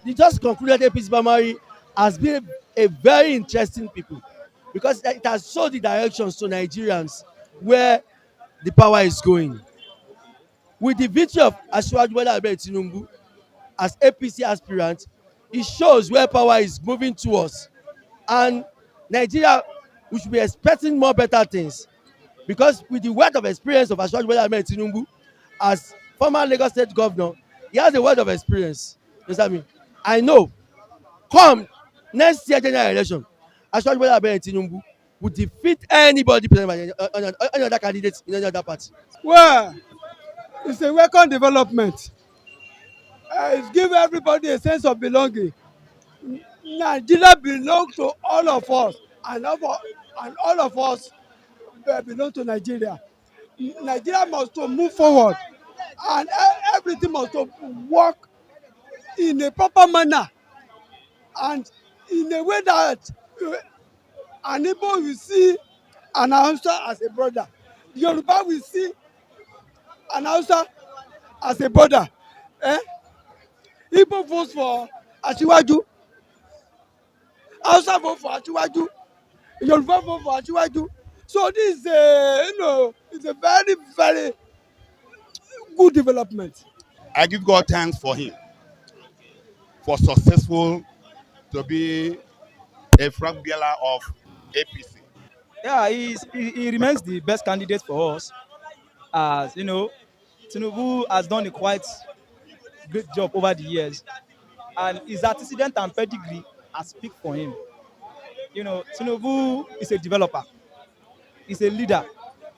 the just concluded APC primary has been a very interesting people because it has showed the directions to Nigerians where the power is going. With the victory of Asiwaju Bola Ahmed Tinubu as APC aspirant, it shows where power is moving towards. And Nigeria, we should be expecting more better things because with the wealth of experience of Asiwaju Bola Ahmed Tinubu as former Lagos State governor, he has a wealth of experience. You understand me? I know come next year general election, Asiwaju Bola Ahmed Tinubu will defeat anybody presented by any other candidate in any other party. Well, it's a welcome development. It gives everybody a sense of belonging. Nigeria belongs to all of us, and all of us belong to Nigeria. Nigeria must to move forward, and everything must to work in a proper manner and in a way that an Igbo will see an Hausa as a brother. Yoruba will see an Hausa as a brother. Eh? Igbo votes for Asiwaju, Hausa vote for Asiwaju, Yoruba vote for Asiwaju. So this is it's a very, very good development. I give God thanks for him, for successful to be a flag bearer of APC. Yeah, he remains the best candidate for us. As you know, Tinubu has done a quite great job over the years, and his antecedent and pedigree has speak for him. You know, Tinubu is a developer. He's a leader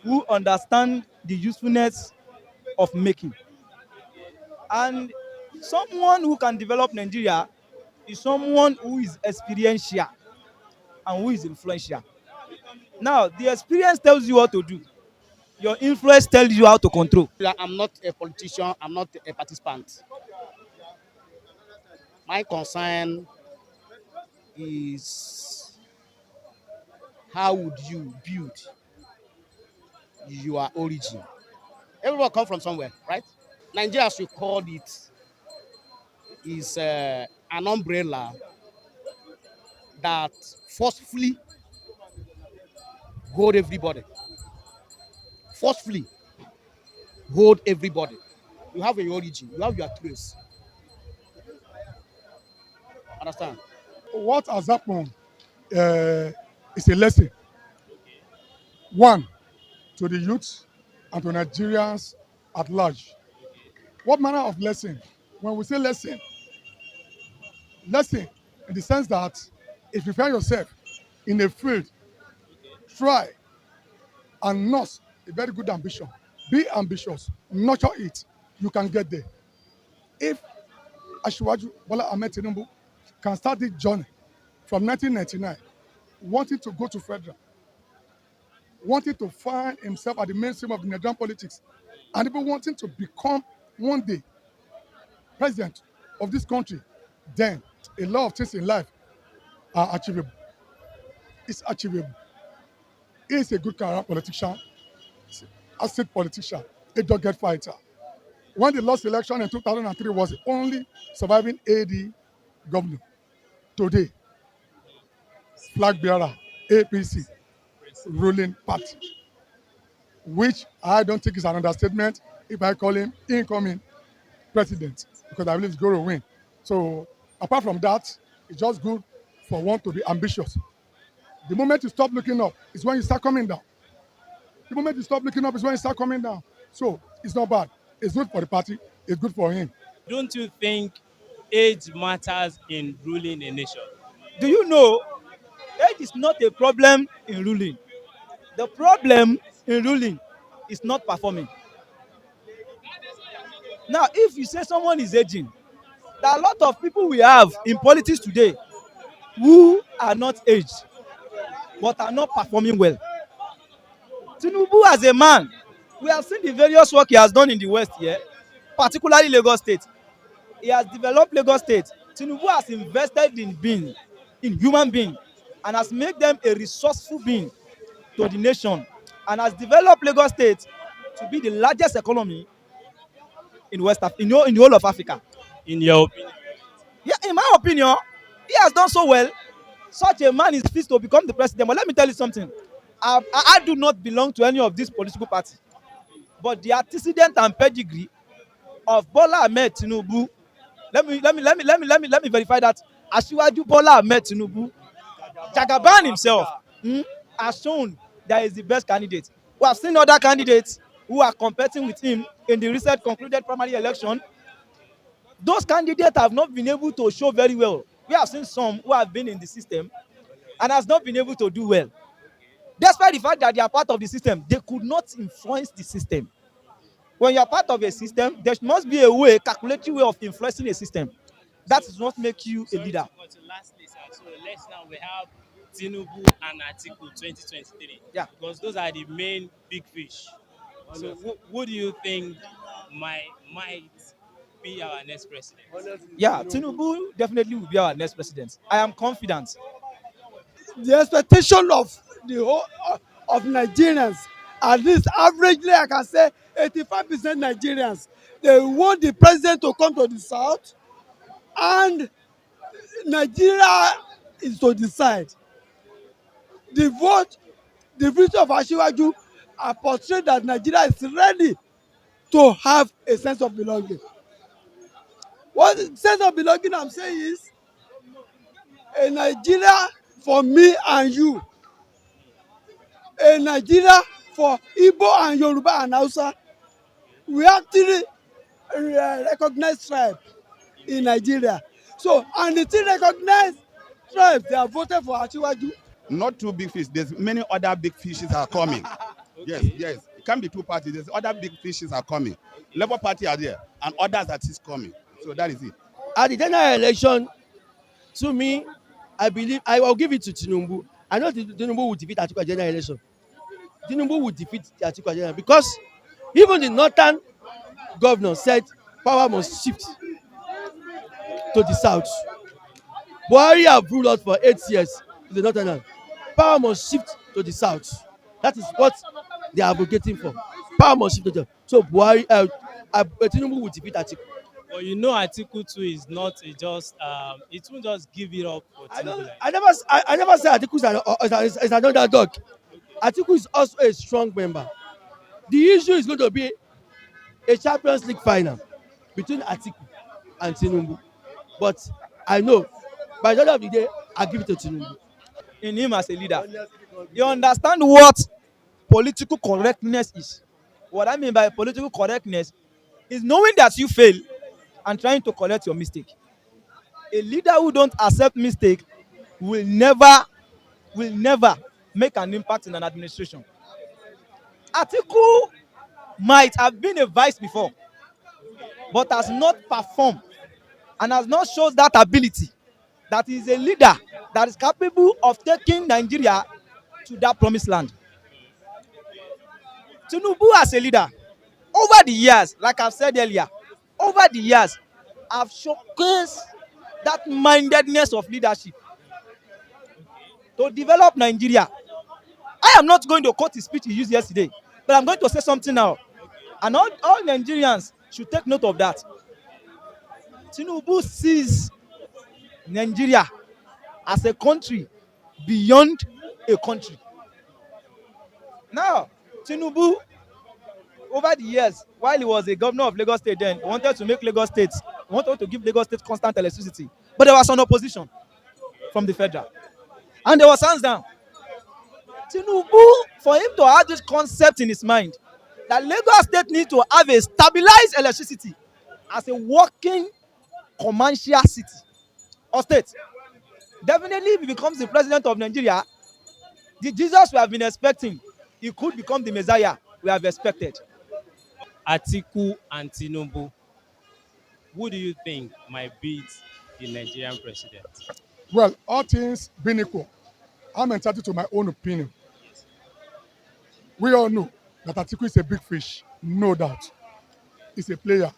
who understands the usefulness of making. And someone who can develop Nigeria is someone who is experiential and who is influential. Now, the experience tells you what to do. Your influence tells you how to control. I'm not a politician, I'm not a participant. My concern is how would you build your origin? Everyone come from somewhere, right? Nigeria, as we call it, is an umbrella that forcefully hold everybody. Forcefully hold everybody. You have your origin, you have your trace. Understand? What has happened is a lesson. One, to the youth and to Nigerians at large. What manner of lesson? When we say lesson, lesson in the sense that if you find yourself in a field, try and nurse a very good ambition. Be ambitious, nurture it. You can get there. If Asiwaju Bola Ahmed Tinubu can start this journey from 1999, wanting to go to federal, wanting to find himself at the mainstream of the Nigerian politics, and even wanting to become one day president of this country, then a lot of things in life are achievable. It's achievable. He's a good career politician, asset politician, a dogged fighter. When the last election in 2003 was the only surviving AD governor. Today, flag bearer, APC, ruling party, which I don't think is an understatement if I call him incoming president, because I believe he's going to win. So apart from that, it's just good for one to be ambitious. The moment you stop looking up is when you start coming down. The moment you stop looking up is when you start coming down. So it's not bad. It's good for the party. It's good for him. Don't you think age matters in ruling a nation? Do you know age is not a problem in ruling? The problem in ruling is not performing. Now, if you say someone is aging, there are a lot of people we have in politics today who are not aged but are not performing well. Tinubu as a man, we have seen the various work he has done in the West here, particularly Lagos State. He has developed Lagos State. Tinubu has invested in being, in human being, and has made them a resourceful being to the nation, and has developed Lagos State to be the largest economy in in the whole of Africa. In your opinion? Yeah, in my opinion, he has done so well. Such a man is fit to become the president. But let me tell you something. I do not belong to any of these political parties. But the antecedent and pedigree of Bola Ahmed Tinubu, let me verify that. Asiwaju Bola Ahmed Tinubu, Jagaban himself, has shown that he is the best candidate. We have seen other candidates who are competing with him in the recent concluded primary election. Those candidates have not been able to show very well. We have seen some who have been in the system and has not been able to do well. Despite the fact that they are part of the system, they could not influence the system. When you are part of a system, there must be a way, calculated way of influencing a system. That is what makes you a Sorry to leader. cut you. Lastly, sir. So let's now we have Tinubu and Atiku 2023 Yeah. because those are the main big fish. So who do you think might be our next president? Yeah, Tinubu definitely will be our next president. I am confident. The expectation of the whole of Nigerians, at least averagely I can say 85% Nigerians, they want the president to come to the south, and Nigeria is to decide. The vote, the future of Asiwaju are portrayed that Nigeria is ready to have a sense of belonging. What sense of belonging I'm saying is a Nigeria for me and you, a Nigeria for Igbo and Yoruba and Hausa. We have three recognized tribes in Nigeria. So, and the three recognized tribes, they have voted for Asiwaju. Not two big fish. There's many other big fishes are coming. Yes, Okay. yes. It can't be two parties. There's other big fishes are coming. Labour Party are there, and others are still coming. So that is it. At the general election, to me, I believe I will give it to Tinubu. I know Tinubu will defeat Atiku at general election. Tinubu will defeat Atiku at general because even the northern governor said power must shift to the south. Buhari have ruled us for 8 years in the northern. Power must shift to the south. That is what they are advocating for. Power must shift to the so Buhari Tinubu will defeat Atiku. But you know Atiku too is not a just it won't just give it up for I Tinubu don't. like I never. I never say Atiku is another dog. Atiku is also a strong member. The issue is going to be a Champions League final between Atiku and Tinubu. But I know by the end of the day, I give it to Tinubu. In him as a leader, you understand what political correctness is. What I mean by political correctness is knowing that you fail and trying to correct your mistake. A leader who don't accept mistake will never will never make an impact in an administration. Atiku might have been a vice before, but has not performed and has not shown that ability that he is a leader that is capable of taking Nigeria to that promised land. Tinubu as a leader, over the years, like I've said earlier, over the years, have showcased that mindedness of leadership to develop Nigeria. I am not going to quote his speech he used yesterday, but I'm going to say something now. And all Nigerians should take note of that. Tinubu sees Nigeria as a country beyond a country. Now, Tinubu, over the years, while he was a governor of Lagos State then, he wanted to make Lagos State, he wanted to give Lagos State constant electricity. But there was some opposition from the federal. And there was hands down. Tinubu, for him to have this concept in his mind, that Lagos State needs to have a stabilized electricity as a working commercial city or state. Definitely, if he becomes the president of Nigeria, the Jesus we have been expecting, he could become the Messiah we have expected. Atiku and Tinubu, who do you think might beat the Nigerian president? Well, all things being equal, I'm entitled to my own opinion. We all know that Atiku is a big fish, no doubt. He's a player,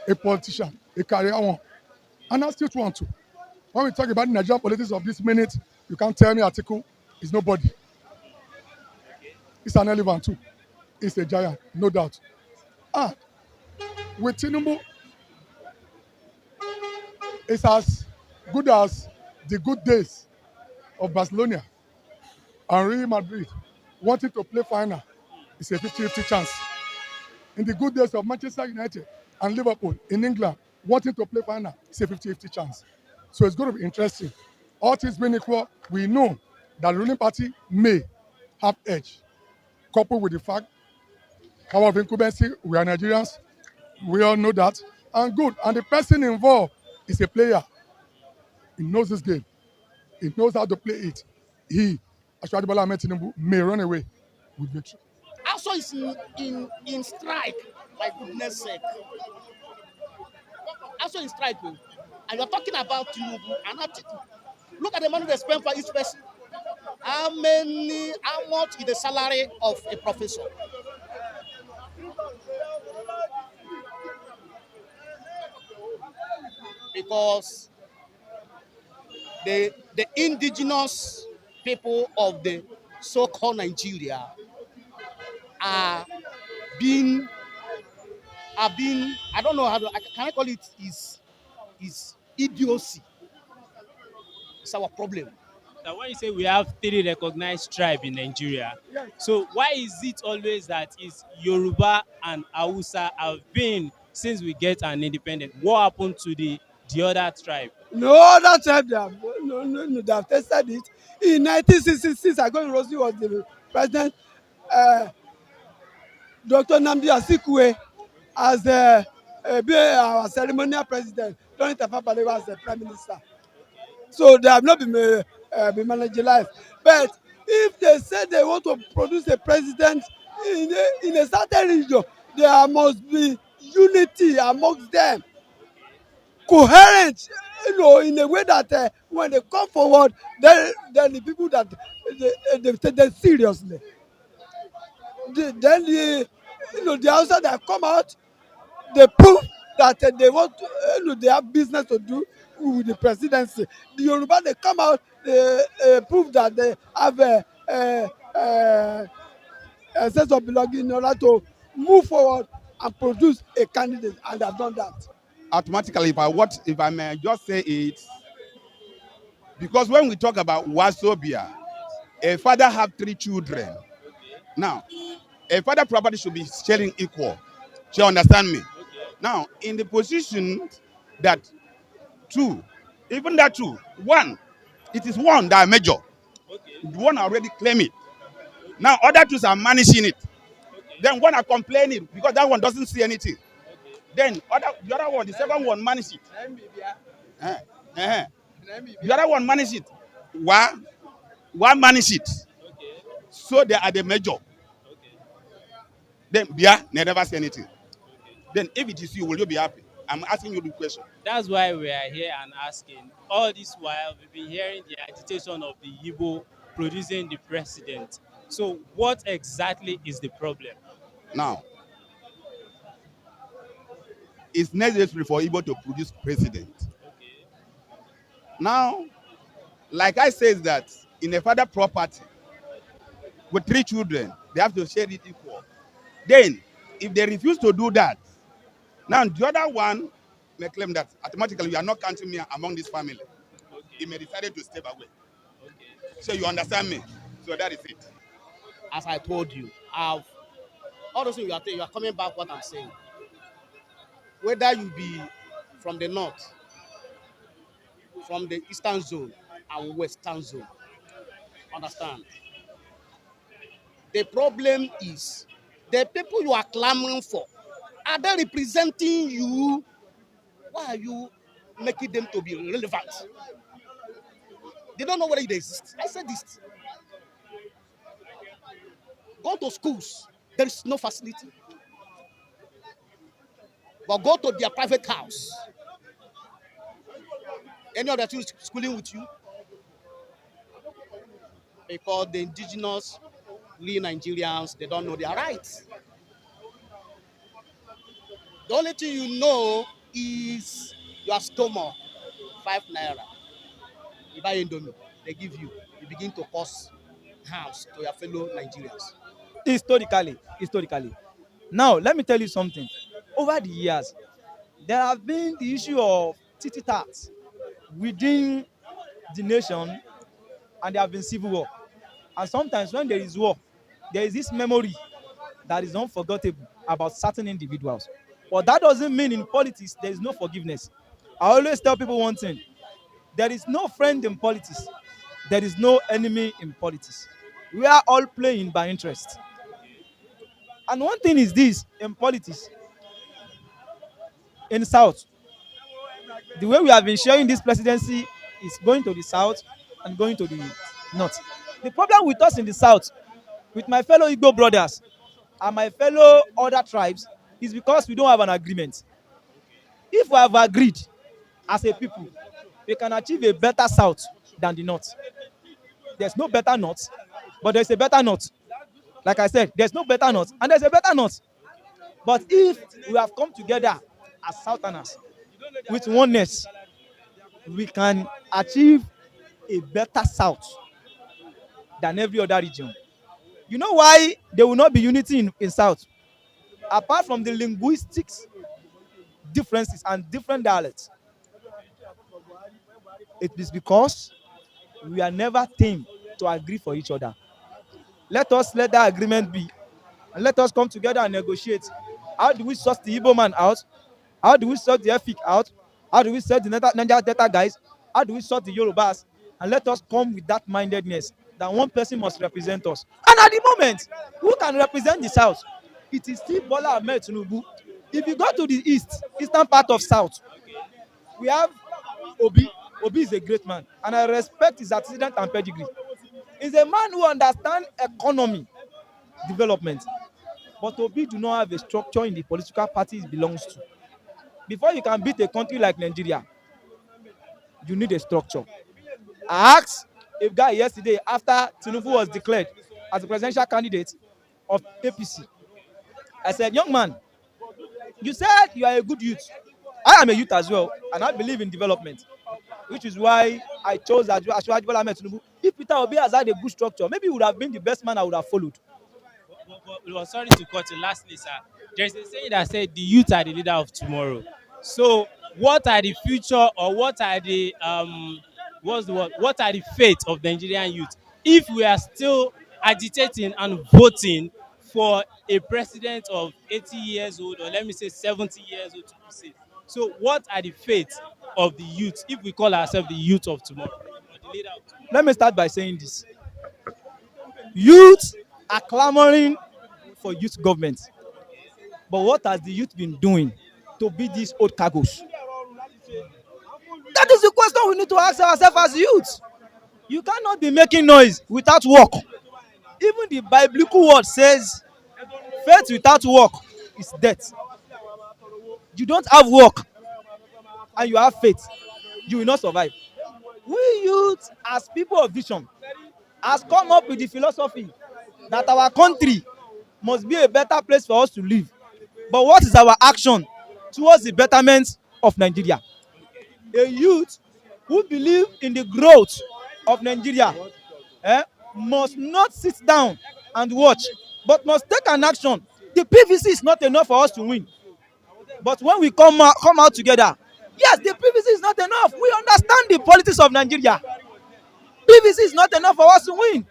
a politician, a career one, and I still want to. When we talk about the Nigerian politics of this minute, you can't tell me Atiku is nobody. He's an elephant too. He's a giant, no doubt. And with Tinubu, It's as good as the good days of Barcelona and Real Madrid wanting to play final. It's a 50-50 chance. In the good days of Manchester United and Liverpool in England wanting to play final, it's a 50-50 chance. So it's going to be interesting. All things being equal, we know that the ruling party may have edge, coupled with the fact power of incumbency. We are Nigerians. We all know that. And good. And the person involved is a player. He knows this game. He knows how to play it. He, Ashwadi Bola Ahmed Tinubu, may run away with victory. Also is in strike, my goodness sake. Also in strike, oh. And you're talking about Tinubu and not look at the money they spend for each person. How much is the salary of a professor? Because the indigenous people of the so-called Nigeria are being I don't know how to can I call it is idiocy. It's our problem. Now, when you say we have three recognized tribes in Nigeria, so why is it always that is Yoruba and Hausa have been since we get an independent? What happened to the other tribe? No other tribe they have no they have tested it. In 1966, Agoyin Rosie was the president. Dr. Nnamdi Azikiwe as our ceremonial president during Tafawa Balewa as the prime minister. So they have not been marginalized. But if they say they want to produce a president in a certain region, there must be unity amongst them, coherent, in a way that when they come forward, then the people that they take them seriously. Then the outside that come out, they prove that they want to, they have business to do with the presidency. The Yoruba they come out, they prove that they have a sense of belonging in order to move forward and produce a candidate, and they have done that. Automatically, if I may just say it, because when we talk about Wasobia, a father have 3 children. Now, a father property should be sharing equal. You understand me? Now, in the position that 2, even that 2, 1, it is 1 that are major. The 1 already claim it. Now, other 2s are managing it. Then 1 are complaining because that 1 doesn't see anything. Then the other 1, the second 1 manage it. The other 1 manage it. One manage it. So they are the major. Then Bia never say anything. Then if it is you, will you be happy? I'm asking you the question. That's why we are here and asking. All this while, we've been hearing the agitation of the Igbo producing the president. So what exactly is the problem? Now, it's necessary for Igbo to produce president. Now, like I said that in a father property with 3 children, they have to share it equal. Then, if they refuse to do that, now the other 1 may claim that automatically you are not counting me among this family. He may decide to step away. So you understand me? So that is it. As I told you, all those things you are coming back what I'm saying. Whether you be from the north, from the eastern zone and western zone, understand? The problem is the people you are clamoring for, are they representing you? Why are you making them to be relevant? They don't know whether they exist. I said this. Go to schools, there is no facility. But go to their private house. Any other two schooling with you? Because the indigenous real Nigerians, they don't know their rights. The only thing you know is your stomach, 5 naira. You buy Indomie, they give you. You begin to cause harms to your fellow Nigerians. Historically. Now, let me tell you something. Over the years, there have been the issue of titi tat. within the nation, and there have been civil war. And sometimes when there is war, there is this memory that is unforgettable about certain individuals. But that doesn't mean in politics there is no forgiveness. I always tell people one thing: there is no friend in politics, there is no enemy in politics. We are all playing by interest. And one thing is this: in politics, in the South, the way we have been sharing this presidency is going to the South and going to the North. The problem with us in the South, with my fellow Igbo brothers and my fellow other tribes, is because we don't have an agreement. If we have agreed as a people, we can achieve a better South than the North. There's no better North, but there's a better North. Like I said, there's no better North, and there's a better North. But if we have come together as Southerners with oneness, we can achieve a better South than every other region. You know why there will not be unity in South? Apart from the linguistics differences and different dialects, it is because we are never tame to agree for each other. Let us let that agreement be, and let us come together and negotiate. How do we sort the Igbo man out? How do we sort the Efik out? How do we sort the Niger Delta guys? How do we sort the Yorubas? And let us come with that mindedness that one person must represent us. And at the moment, who can represent the South? It is still Bola Ahmed Tinubu. If you go to the eastern part of South, we have Obi. Obi is a great man, and I respect his antecedent and pedigree. He's a man who understands economy development, but Obi do not have a structure in the political party he belongs to. Before you can beat a country like Nigeria, you need a structure. I asked a guy yesterday after Tinubu was declared as a presidential candidate of APC. I said, young man, you said you are a good youth. I am a youth as well, and I believe in development, which is why I chose Asiwaju Bola Ahmed Tinubu. If Peter Obi has had a good structure, maybe he would have been the best man I would have followed. Sorry to cut you. Lastly, sir, there's a saying that said the youth are the leader of tomorrow. So, what are the future, or what are the what's the word? What are the fate of the Nigerian youth if we are still agitating and voting for a president of 80 years old, or let me say 70 years old to be safe? So, what are the fate of the youth if we call ourselves the youth of tomorrow, or the leader of tomorrow? Let me start by saying this: youth are clamoring for youth government, but what has the youth been doing to beat these old cargoes? That is the question we need to ask ourselves as youth. You cannot be making noise without work. Even the biblical word says faith without work is death. You don't have work and you have faith, you will not survive. We youth, as people of vision, has come up with the philosophy that our country must be a better place for us to live. But what is our action towards the betterment of Nigeria? A youth who believe in the growth of Nigeria must not sit down and watch, but must take an action. The PVC is not enough for us to win. But when we come out together, yes, the PVC is not enough. We understand the politics of Nigeria. PVC is not enough for us to win.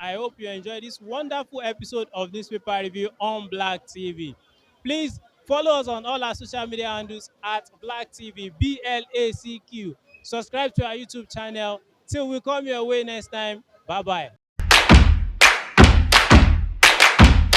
I hope you enjoyed this wonderful episode of Newspaper Review on Black TV. Please follow us on all our social media handles at Black TV, BLACQ. Subscribe to our YouTube channel. Till we come your way next time. Bye bye.